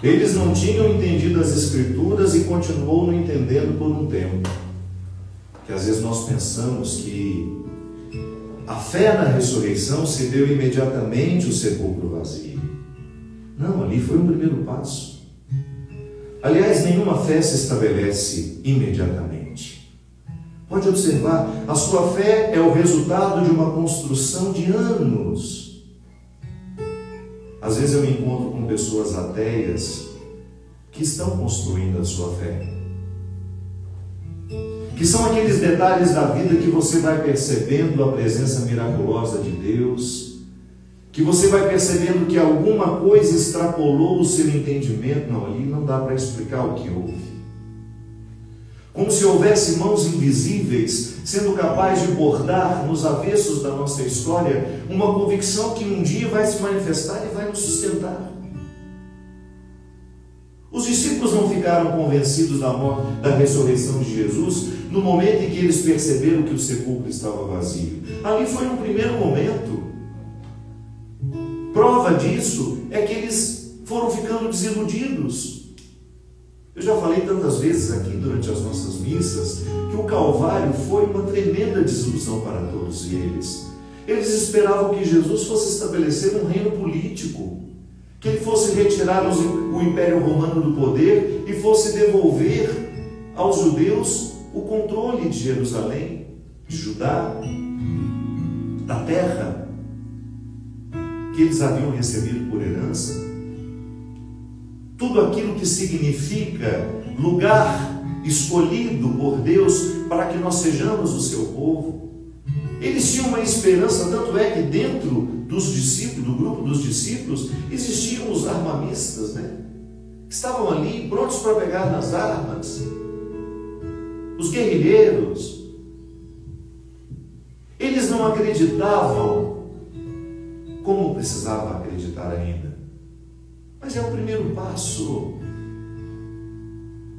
Eles não tinham entendido as Escrituras e continuou não entendendo por um tempo. Que às vezes nós pensamos que a fé na ressurreição se deu imediatamente o sepulcro vazio. Não, ali foi um primeiro passo. Aliás, nenhuma fé se estabelece imediatamente. Pode observar, a sua fé é o resultado de uma construção de anos. Às vezes eu me encontro com pessoas ateias que estão construindo a sua fé. Que são aqueles detalhes da vida que você vai percebendo a presença miraculosa de Deus, que você vai percebendo que alguma coisa extrapolou o seu entendimento. Não, ali não dá para explicar o que houve. Como se houvesse mãos invisíveis sendo capaz de bordar nos avessos da nossa história uma convicção que um dia vai se manifestar e vai nos sustentar. Os discípulos não ficaram convencidos da morte, da ressurreição de Jesus no momento em que eles perceberam que o sepulcro estava vazio. Ali foi um primeiro momento. Prova disso é que eles foram ficando desiludidos. Eu já falei tantas vezes aqui durante as nossas missas que o Calvário foi uma tremenda desilusão para todos eles. Eles esperavam que Jesus fosse estabelecer um reino político, que ele fosse retirar o Império Romano do poder e fosse devolver aos judeus o controle de Jerusalém, de Judá, da terra que eles haviam recebido por herança. Tudo aquilo que significa lugar escolhido por Deus para que nós sejamos o seu povo. Eles tinham uma esperança, tanto é que dentro dos discípulos, do grupo dos discípulos, existiam os armamentistas, né? Que estavam ali prontos para pegar nas armas. Os guerrilheiros. Eles não acreditavam como precisavam acreditar ainda. Mas é o primeiro passo.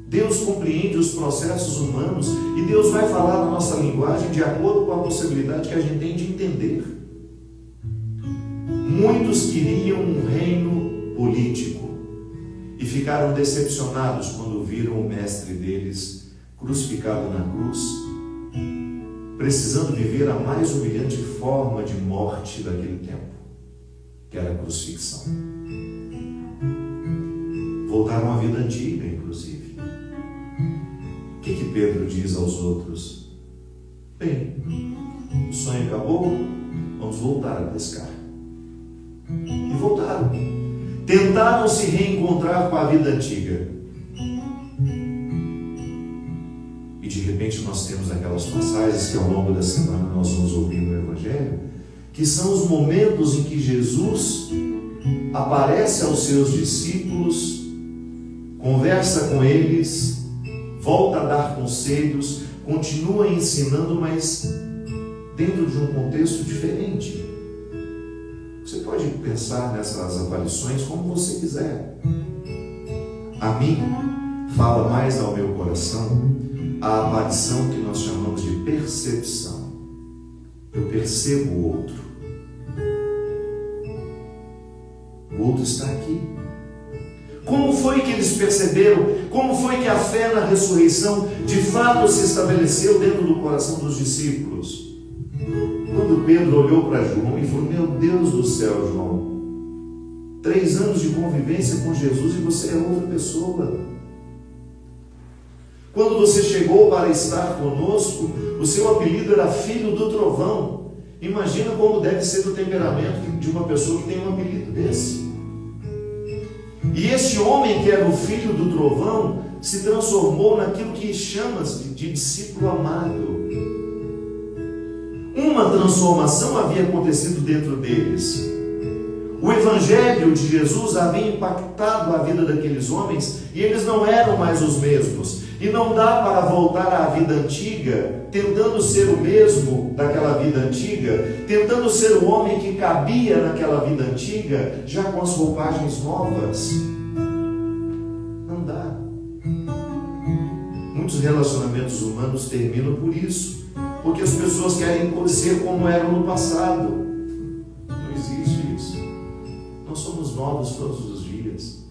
Deus compreende os processos humanos e Deus vai falar na nossa linguagem de acordo com a possibilidade que a gente tem de entender. Muitos queriam um reino político e ficaram decepcionados quando viram o mestre deles crucificado na cruz, precisando viver a mais humilhante forma de morte daquele tempo, que era a crucifixão. Voltaram à vida antiga, inclusive. O que Pedro diz aos outros? Bem, o sonho acabou, vamos voltar a pescar. E voltaram. Tentaram se reencontrar com a vida antiga. E de repente nós temos aquelas passagens que ao longo da semana nós vamos ouvir no Evangelho, que são os momentos em que Jesus aparece aos seus discípulos, conversa com eles, volta a dar conselhos, continua ensinando, mas dentro de um contexto diferente. Você pode pensar nessas aparições como você quiser. A mim, fala mais ao meu coração a aparição que nós chamamos de percepção. Eu percebo o outro. O outro está aqui. Como foi que eles perceberam? Como foi que a fé na ressurreição de fato se estabeleceu dentro do coração dos discípulos? Quando Pedro olhou para João e falou: meu Deus do céu, João, 3 anos de convivência com Jesus e você é outra pessoa. Quando você chegou para estar conosco, o seu apelido era Filho do Trovão. Imagina como deve ser o temperamento de uma pessoa que tem um apelido desse. E esse homem que era o filho do trovão se transformou naquilo que chamas de discípulo amado. Uma transformação havia acontecido dentro deles. O Evangelho de Jesus havia impactado a vida daqueles homens e eles não eram mais os mesmos. E não dá para voltar à vida antiga, tentando ser o mesmo daquela vida antiga, tentando ser o homem que cabia naquela vida antiga, já com as roupagens novas. Não dá. Muitos relacionamentos humanos terminam por isso, porque as pessoas querem ser como eram no passado. Não existe isso. Nós somos novos todos os dias.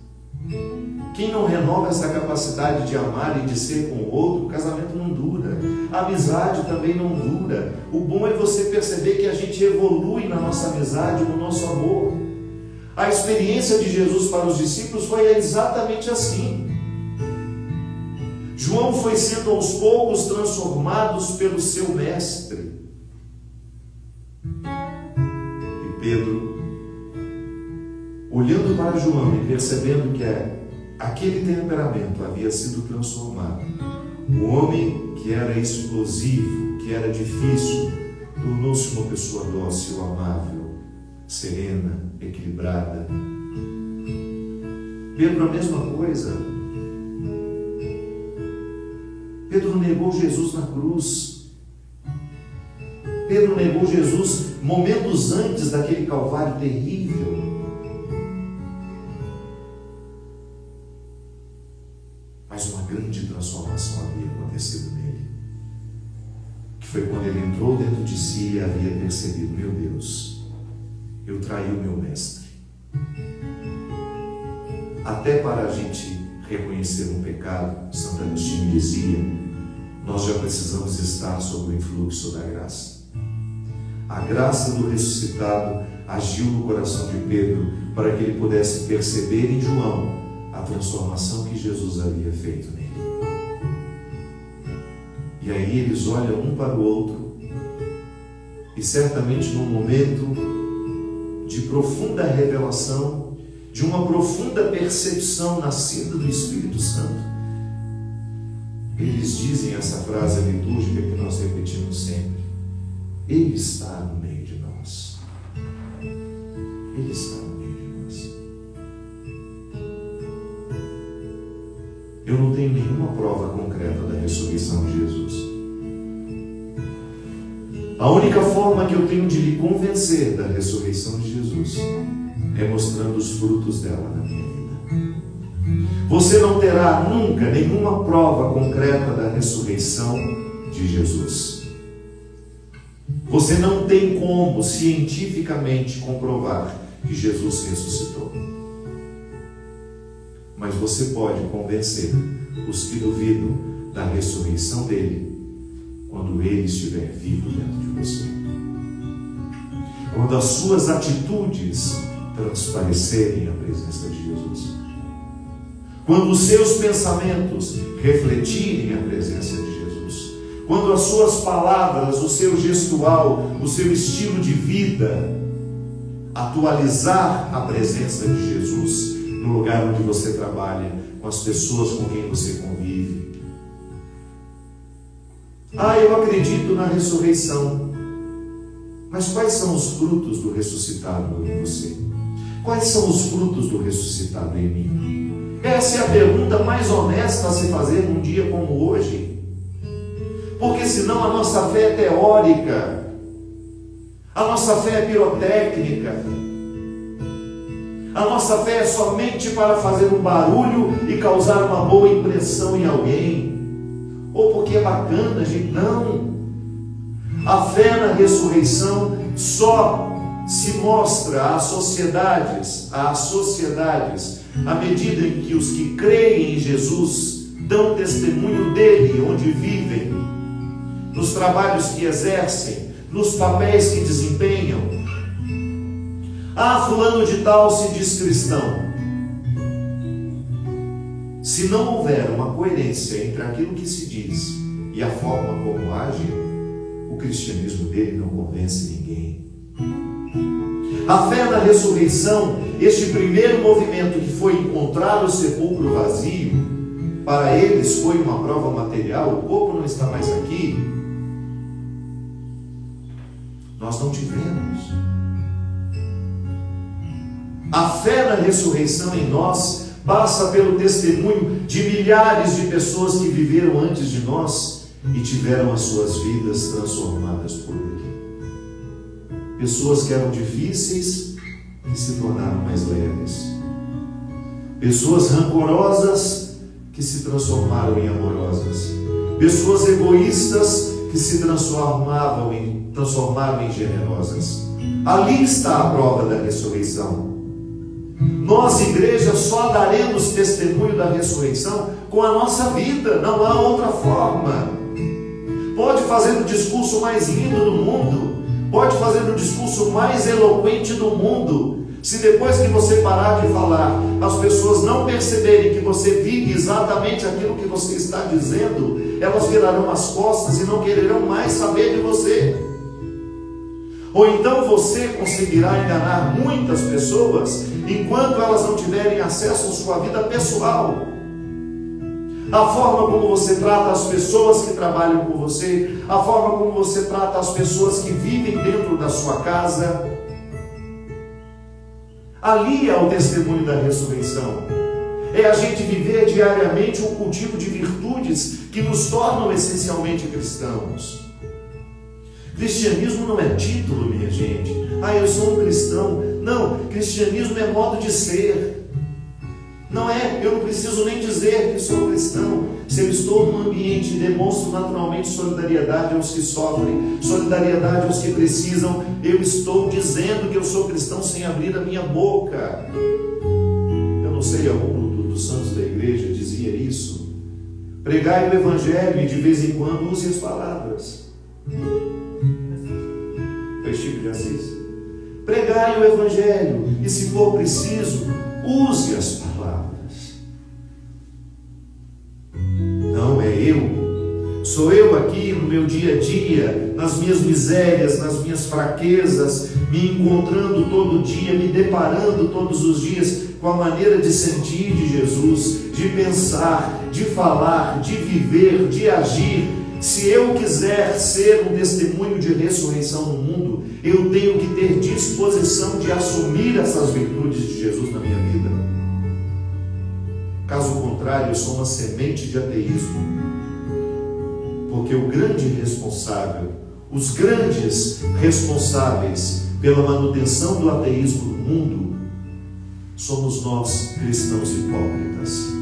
Quem não renova essa capacidade de amar e de ser com o outro, o casamento não dura. A amizade também não dura. O bom é você perceber que a gente evolui na nossa amizade, no nosso amor. A experiência de Jesus para os discípulos foi exatamente assim. João foi sendo aos poucos transformados pelo seu mestre. E Pedro, olhando para João e percebendo que aquele temperamento havia sido transformado, o homem que era explosivo, que era difícil, tornou-se uma pessoa dócil, amável, serena, equilibrada. Pedro, a mesma coisa. Pedro negou Jesus na cruz. Pedro negou Jesus momentos antes daquele calvário terrível. Mas uma grande transformação havia acontecido nele, que foi quando ele entrou dentro de si e havia percebido: meu Deus, eu traí o meu mestre. Até para a gente reconhecer um pecado, Santo Agostinho dizia, nós já precisamos estar sob o influxo da graça. A graça do ressuscitado agiu no coração de Pedro para que ele pudesse perceber em João a transformação que Jesus havia feito nele. E aí eles olham um para o outro e certamente num momento de profunda revelação, de uma profunda percepção nascida do Espírito Santo, eles dizem essa frase litúrgica que nós repetimos sempre: Ele está no meio de nós. Ele está no meio de nós. Eu não tenho nenhuma prova concreta da ressurreição de Jesus. A única forma que eu tenho de lhe convencer da ressurreição de Jesus é mostrando os frutos dela na minha vida. Você não terá nunca nenhuma prova concreta da ressurreição de Jesus. Você não tem como cientificamente comprovar que Jesus ressuscitou. Mas você pode convencer os que duvidam da ressurreição dele quando ele estiver vivo dentro de você. Quando as suas atitudes transparecerem a presença de Jesus. Quando os seus pensamentos refletirem a presença de Jesus. Quando as suas palavras, o seu gestual, o seu estilo de vida atualizar a presença de Jesus no lugar onde você trabalha, com as pessoas com quem você convive. Eu acredito na ressurreição. Mas quais são os frutos do ressuscitado em você? Quais são os frutos do ressuscitado em mim? Essa é a pergunta mais honesta a se fazer num dia como hoje. Porque senão a nossa fé é teórica, a nossa fé é pirotécnica, a nossa fé é somente para fazer um barulho e causar uma boa impressão em alguém, ou porque é bacana, gente. Não. A fé na ressurreição só se mostra às sociedades, à medida em que os que creem em Jesus dão testemunho dele onde vivem, nos trabalhos que exercem, nos papéis que desempenham. Fulano de tal se diz cristão. Se não houver uma coerência entre aquilo que se diz e a forma como age, o cristianismo dele não convence ninguém. A fé na ressurreição, este primeiro movimento que foi encontrar o sepulcro vazio, para eles foi uma prova material. O corpo não está mais aqui. Nós não tivemos. A fé na ressurreição em nós passa pelo testemunho de milhares de pessoas que viveram antes de nós e tiveram as suas vidas transformadas por ele. Pessoas que eram difíceis que se tornaram mais leves. Pessoas rancorosas que se transformaram em amorosas. Pessoas egoístas que se transformaram em generosas. Ali está a prova da ressurreição. Nós, igreja, só daremos testemunho da ressurreição com a nossa vida, não há outra forma. Pode fazer o discurso mais lindo do mundo, pode fazer o discurso mais eloquente do mundo, se depois que você parar de falar, as pessoas não perceberem que você vive exatamente aquilo que você está dizendo, elas virarão as costas e não quererão mais saber de você. Ou então você conseguirá enganar muitas pessoas enquanto elas não tiverem acesso à sua vida pessoal. A forma como você trata as pessoas que trabalham com você, a forma como você trata as pessoas que vivem dentro da sua casa. Ali é o testemunho da ressurreição. É a gente viver diariamente um cultivo de virtudes que nos tornam essencialmente cristãos. Cristianismo não é título, minha gente. Eu sou um cristão. Não, cristianismo é modo de ser. Não é, eu não preciso nem dizer que sou cristão. Se eu estou num ambiente, demonstro naturalmente solidariedade aos que sofrem, solidariedade aos que precisam. Eu estou dizendo que eu sou cristão sem abrir a minha boca. Eu não sei, algum dos santos da igreja dizia isso. Pregai o evangelho e de vez em quando use as palavras. Chico de Assis. Pregai o evangelho e, se for preciso, use as palavras. Não é eu. Sou eu aqui no meu dia a dia, nas minhas misérias, nas minhas fraquezas, me encontrando todo dia, me deparando todos os dias com a maneira de sentir de Jesus, de pensar, de falar, de viver, de agir. Se eu quiser ser um testemunho de ressurreição no mundo, eu tenho que ter disposição de assumir essas virtudes de Jesus na minha vida. Caso contrário, eu sou uma semente de ateísmo. Porque o grande responsável, os grandes responsáveis pela manutenção do ateísmo no mundo, somos nós, cristãos hipócritas.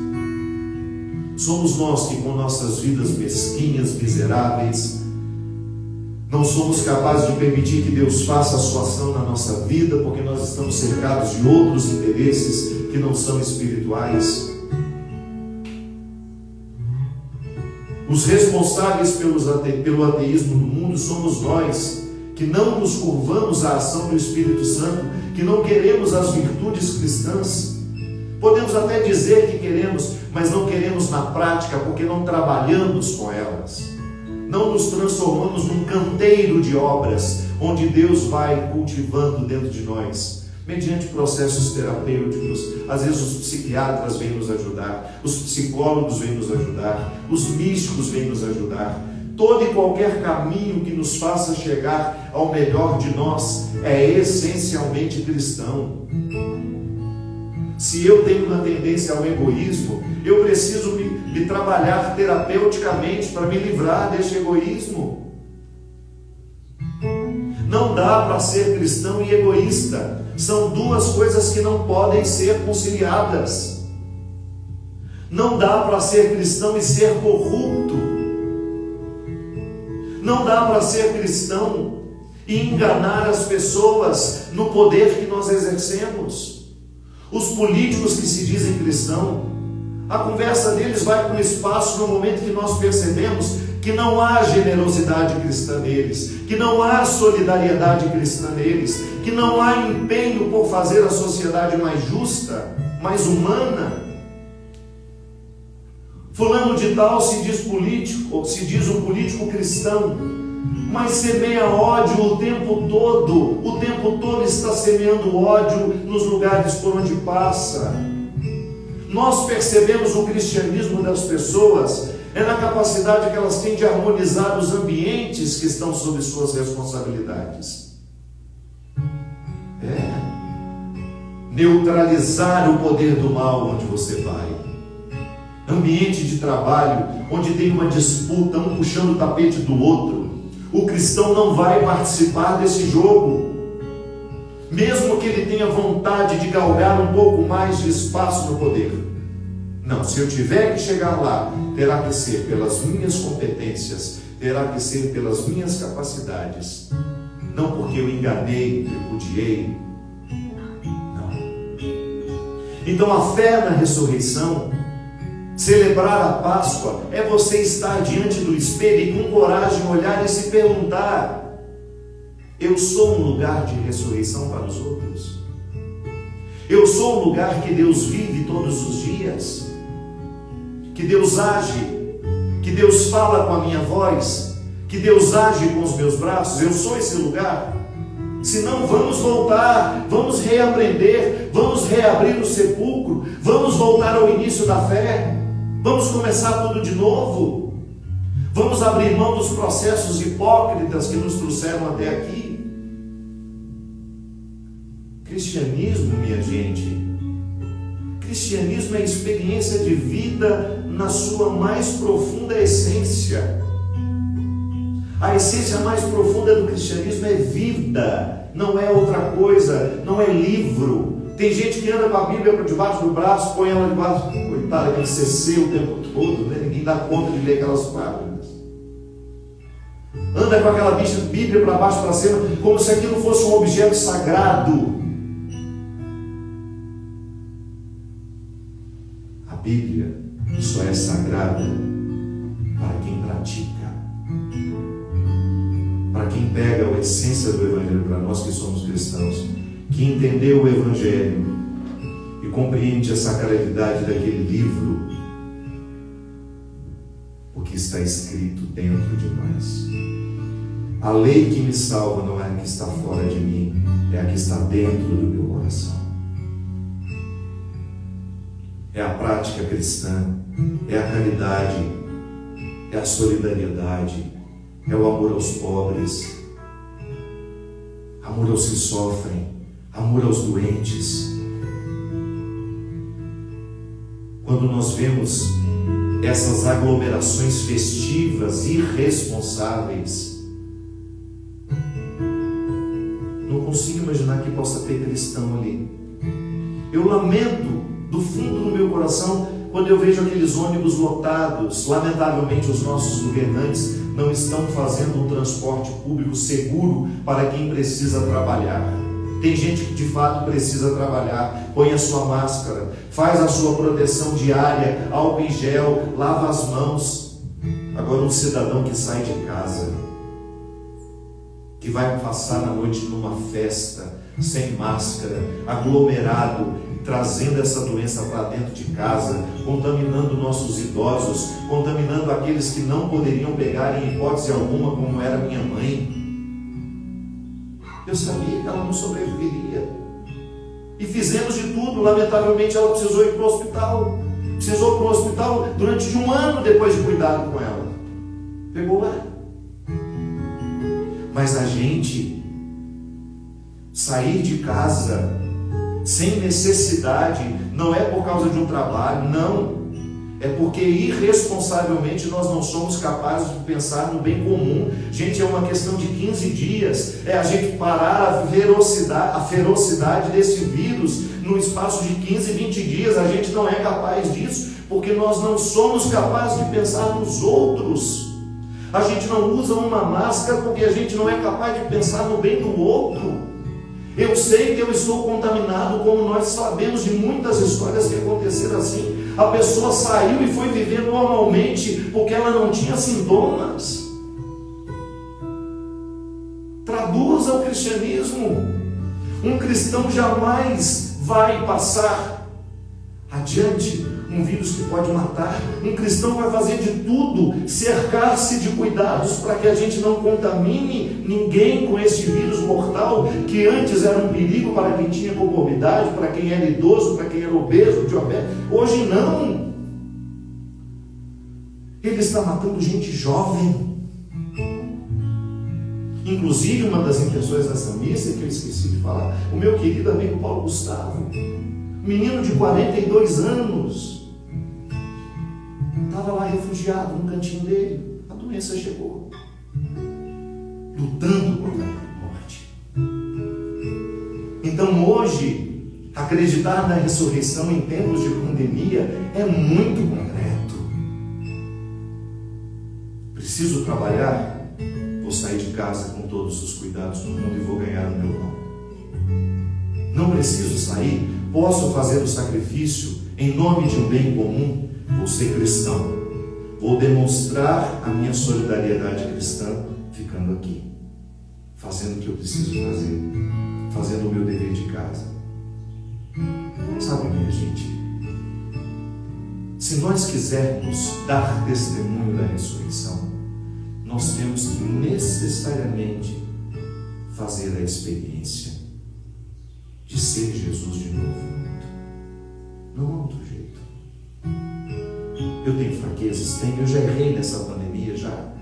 Somos nós que, com nossas vidas mesquinhas, miseráveis, não somos capazes de permitir que Deus faça a sua ação na nossa vida, porque nós estamos cercados de outros interesses que não são espirituais. Os responsáveis pelo ateísmo no mundo somos nós, que não nos curvamos à ação do Espírito Santo, que não queremos as virtudes cristãs. Podemos até dizer que queremos, mas não queremos na prática, porque não trabalhamos com elas. Não nos transformamos num canteiro de obras, onde Deus vai cultivando dentro de nós, mediante processos terapêuticos. Às vezes os psiquiatras vêm nos ajudar, os psicólogos vêm nos ajudar, os místicos vêm nos ajudar. Todo e qualquer caminho que nos faça chegar ao melhor de nós é essencialmente cristão. Se eu tenho uma tendência ao egoísmo, eu preciso me trabalhar terapeuticamente para me livrar deste egoísmo. Não dá para ser cristão e egoísta. São duas coisas que não podem ser conciliadas. Não dá para ser cristão e ser corrupto. Não dá para ser cristão e enganar as pessoas no poder que nós exercemos. Os políticos que se dizem cristãos, a conversa deles vai para o espaço no momento que nós percebemos que não há generosidade cristã neles, que não há solidariedade cristã neles, que não há empenho por fazer a sociedade mais justa, mais humana. Fulano de tal se diz político, ou se diz um político cristão, mas semeia ódio o tempo todo está semeando ódio nos lugares por onde passa. Nós percebemos o cristianismo das pessoas na capacidade que elas têm de harmonizar os ambientes que estão sob suas responsabilidades. Neutralizar o poder do mal onde você vai. Ambiente de trabalho onde tem uma disputa, um puxando o tapete do outro. O cristão não vai participar desse jogo, mesmo que ele tenha vontade de galgar um pouco mais de espaço no poder. Não, se eu tiver que chegar lá, terá que ser pelas minhas competências, terá que ser pelas minhas capacidades, não porque eu enganei, repudiei. Não. Então a fé na ressurreição, celebrar a Páscoa, é você estar diante do espelho e com coragem olhar e se perguntar: eu sou um lugar de ressurreição para os outros? Eu sou um lugar que Deus vive todos os dias? Que Deus age? Que Deus fala com a minha voz? Que Deus age com os meus braços? Eu sou esse lugar? Se não, vamos voltar, vamos reaprender, vamos reabrir o sepulcro, vamos voltar ao início da fé, vamos começar tudo de novo, vamos abrir mão dos processos hipócritas que nos trouxeram até aqui. Cristianismo, minha gente, cristianismo é a experiência de vida na sua mais profunda essência. A essência mais profunda do cristianismo é vida, não é outra coisa, não é livro. Tem gente que anda com a Bíblia por debaixo do braço, põe ela debaixo, coitada, aquele CC o tempo todo, né? Ninguém dá conta de ler aquelas páginas. Anda com aquela Bíblia para baixo, para cima, como se aquilo fosse um objeto sagrado. A Bíblia só é sagrada para quem pratica. Para quem pega a essência do Evangelho, para nós que somos cristãos, que entendeu o Evangelho e compreende a sacralidade daquele livro, o que está escrito dentro de nós. A lei que me salva não é a que está fora de mim, é a que está dentro do meu coração. É a prática cristã, é a caridade, é a solidariedade, é o amor aos pobres, amor aos que sofrem, amor aos doentes. Quando nós vemos essas aglomerações festivas irresponsáveis, não consigo imaginar que possa ter cristão ali. Eu lamento do fundo do meu coração quando eu vejo aqueles ônibus lotados. Lamentavelmente os nossos governantes não estão fazendo um transporte público seguro para quem precisa trabalhar. Tem gente que de fato precisa trabalhar, põe a sua máscara, faz a sua proteção diária, álcool em gel, lava as mãos. Agora um cidadão que sai de casa, que vai passar a noite numa festa, sem máscara, aglomerado, trazendo essa doença para dentro de casa, contaminando nossos idosos, contaminando aqueles que não poderiam pegar em hipótese alguma, como era minha mãe. Eu sabia que ela não sobreviveria. E fizemos de tudo. Lamentavelmente ela precisou ir para o hospital. Precisou ir para o hospital durante 1 ano depois de cuidado com ela. Pegou lá. Mas a gente sair de casa sem necessidade, não é por causa de um trabalho, não. É porque irresponsavelmente nós não somos capazes de pensar no bem comum. Gente, é uma questão de 15 dias. É a gente parar a ferocidade desse vírus no espaço de 15, 20 dias. A gente não é capaz disso, porque nós não somos capazes de pensar nos outros. A gente não usa uma máscara porque a gente não é capaz de pensar no bem do outro. Eu sei que eu estou contaminado, como nós sabemos de muitas histórias que aconteceram assim. A pessoa saiu e foi viver normalmente porque ela não tinha sintomas. Traduza o cristianismo. Um cristão jamais vai passar adiante um vírus que pode matar. Um cristão vai fazer de tudo, cercar-se de cuidados para que a gente não contamine ninguém com esse vírus mortal, que antes era um perigo para quem tinha comorbidade, para quem era idoso, para quem era obeso, diabético. Hoje não. Ele está matando gente jovem. Inclusive, uma das intenções dessa missa, que eu esqueci de falar, o meu querido amigo Paulo Gustavo, menino de 42 anos, estava lá refugiado no cantinho dele. A doença chegou, lutando contra a morte. Então hoje, acreditar na ressurreição em tempos de pandemia é muito concreto. Preciso trabalhar? Vou sair de casa com todos os cuidados do mundo e vou ganhar o meu pão. Não preciso sair? posso fazer o sacrifício em nome de um bem comum, vou ser cristão. Vou demonstrar a minha solidariedade cristã ficando aqui, fazendo o que eu preciso fazer, fazendo o meu dever de casa. Sabe, minha gente, se nós quisermos dar testemunho da ressurreição, nós temos que necessariamente fazer a experiência de ser Jesus de novo no mundo. Não há outro jeito. Eu tenho fraquezas, eu já errei nessa pandemia, já.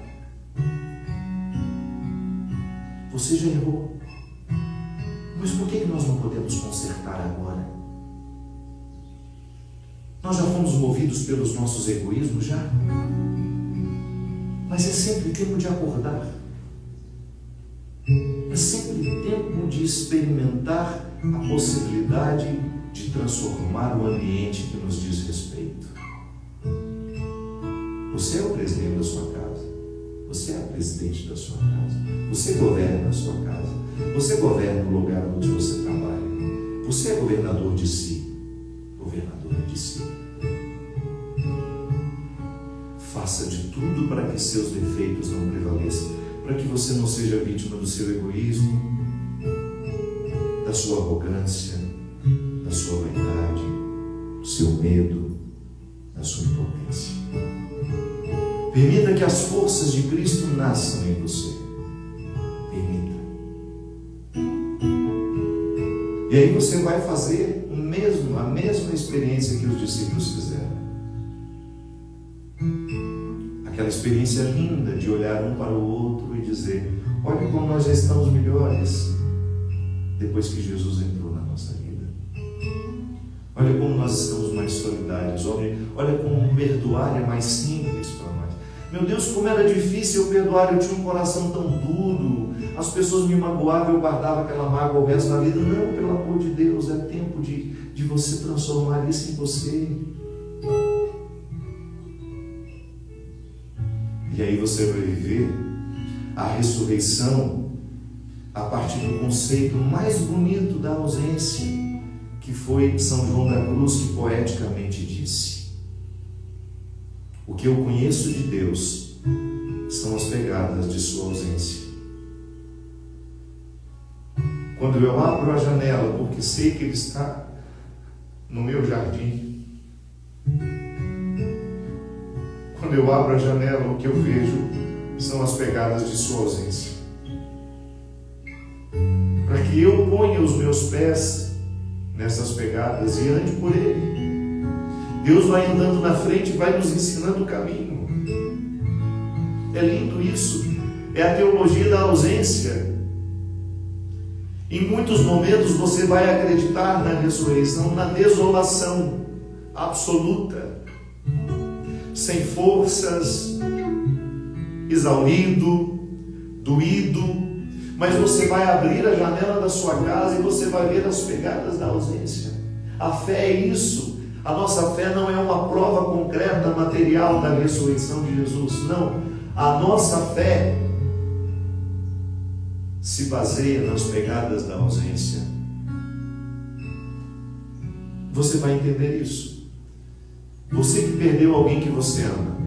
Você já errou. Mas por que nós não podemos consertar agora? Nós já fomos movidos pelos nossos egoísmos, já. Mas é sempre tempo de acordar. É sempre tempo de experimentar a possibilidade de transformar o ambiente que nos diz respeito. Você é o presidente da sua casa. Você é a presidente da sua casa. Você governa a sua casa. Você governa o lugar onde você trabalha. Você é governador de si. Governadora de si. Faça de tudo para que seus defeitos não prevaleçam, para que você não seja vítima do seu egoísmo, da sua arrogância, da sua vaidade, do seu medo, da sua impotência. Permita que as forças de Cristo nasçam em você. Permita. E aí você vai fazer a mesma experiência que os discípulos fizeram. Aquela experiência linda de olhar um para o outro e dizer: olha como nós já estamos melhores depois que Jesus entrou na nossa vida. Olha como nós estamos mais solidários. Olha como perdoar é mais simples para nós. Meu Deus, como era difícil eu perdoar. Eu tinha um coração tão duro. As pessoas me magoavam, eu guardava aquela mágoa o resto da vida. Não, pelo amor de Deus, é tempo de você transformar isso em você. E aí você vai viver a ressurreição a partir do conceito mais bonito da ausência, que foi São João da Cruz que poeticamente disse: o que eu conheço de Deus são as pegadas de sua ausência. Quando eu abro a janela porque sei que Ele está no meu jardim, quando eu abro a janela, o que eu vejo são as pegadas de sua ausência. Para que eu ponha os meus pés nessas pegadas e ande por Ele. Deus vai andando na frente e vai nos ensinando o caminho. É lindo isso. É a teologia da ausência. Em muitos momentos você vai acreditar na ressurreição, na desolação absoluta, sem forças, exaurido, doído, mas você vai abrir a janela da sua casa e você vai ver as pegadas da ausência. A fé é isso. A nossa fé não é uma prova concreta, material da ressurreição de Jesus. Não. A nossa fé se baseia nas pegadas da ausência. Você vai entender isso. Você que perdeu alguém que você ama,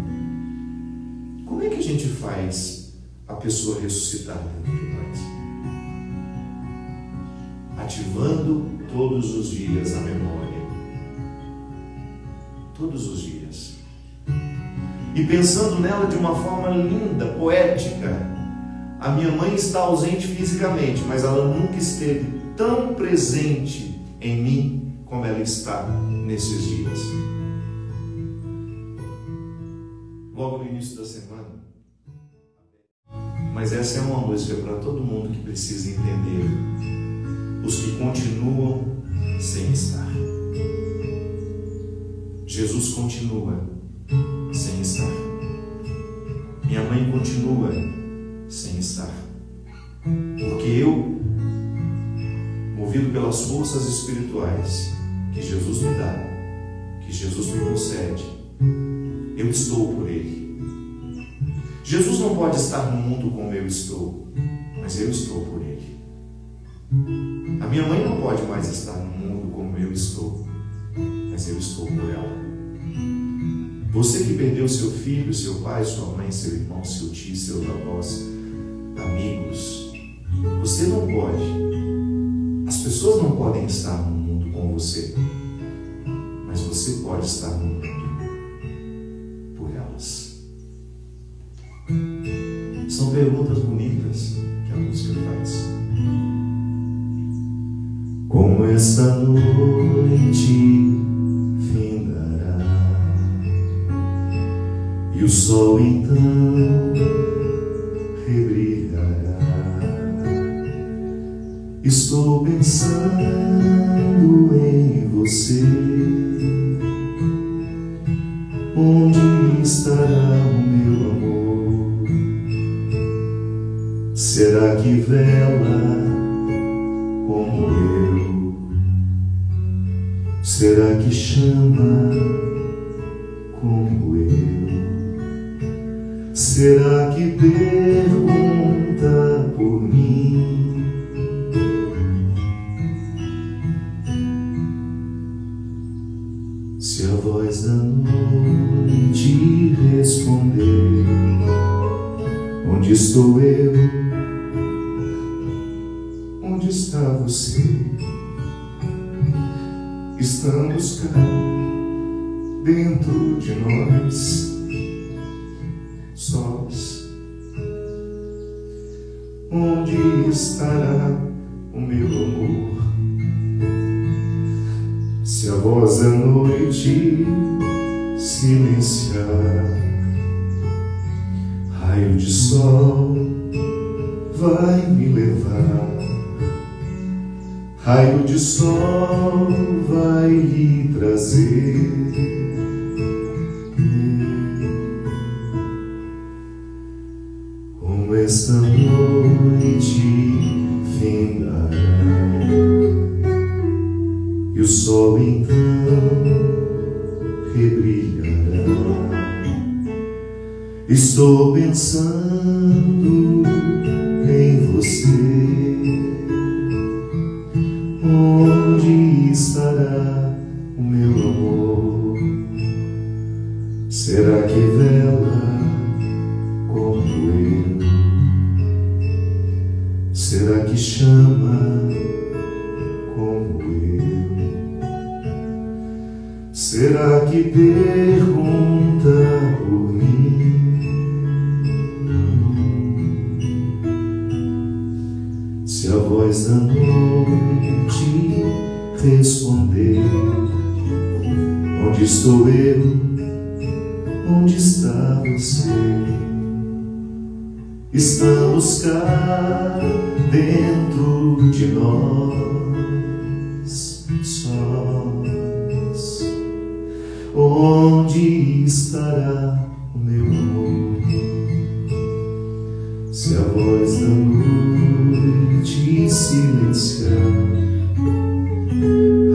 como é que a gente faz a pessoa ressuscitar dentro de nós? Ativando todos os dias a memória. Todos os dias. E pensando nela de uma forma linda, poética. A minha mãe está ausente fisicamente, mas ela nunca esteve tão presente em mim como ela está nesses dias. Logo no início da semana. Mas essa é uma música para todo mundo que precisa entender. Os que continuam sem estar. Jesus continua sem estar. Minha mãe continua sem estar. Porque eu, movido pelas forças espirituais que Jesus me dá, que Jesus me concede, eu estou por Ele. Jesus não pode estar no mundo como eu estou, mas eu estou por Ele. A minha mãe não pode mais estar no mundo como eu estou, mas eu estou por ela. Você que perdeu seu filho, seu pai, sua mãe, seu irmão, seu tio, seus avós, amigos, você não pode. As pessoas não podem estar no mundo com você, mas você pode estar no mundo por elas. São perguntas bonitas que a música faz. Como esta noite findará e o sol então rebrilhará, estou pensando em você. Onde estará o meu amor? Será que vela como eu? Será que chama como eu? Será que pergunta por mim? Se a voz da noite responder, onde estou eu? Onde está você? Estamos cá dentro de nós, sós. Onde estará o meu amor? Se a voz da noite silenciar, raio de sol vai me levar. Raio de sol vai lhe trazer. Como esta noite findará e o sol então rebrilhará, estou pensando em você. Onde estará o meu amor? Será que vela como eu? Será que chama como eu? Será que pergunta por mim? Se a voz da noite responder, onde estou eu? Onde está você? Estamos cá dentro de nós, sós. Onde estará o meu amor? Se a voz da noite silenciar,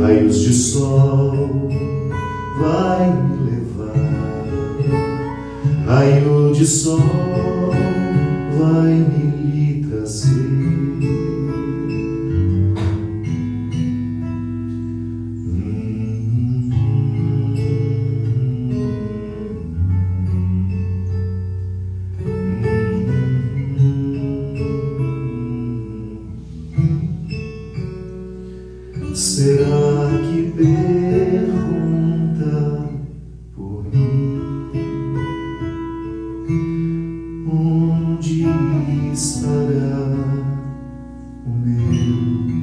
raios de sol vai me levar. Raio de sol vai me trazer. Será que pergunta por mim? Onde estará o meu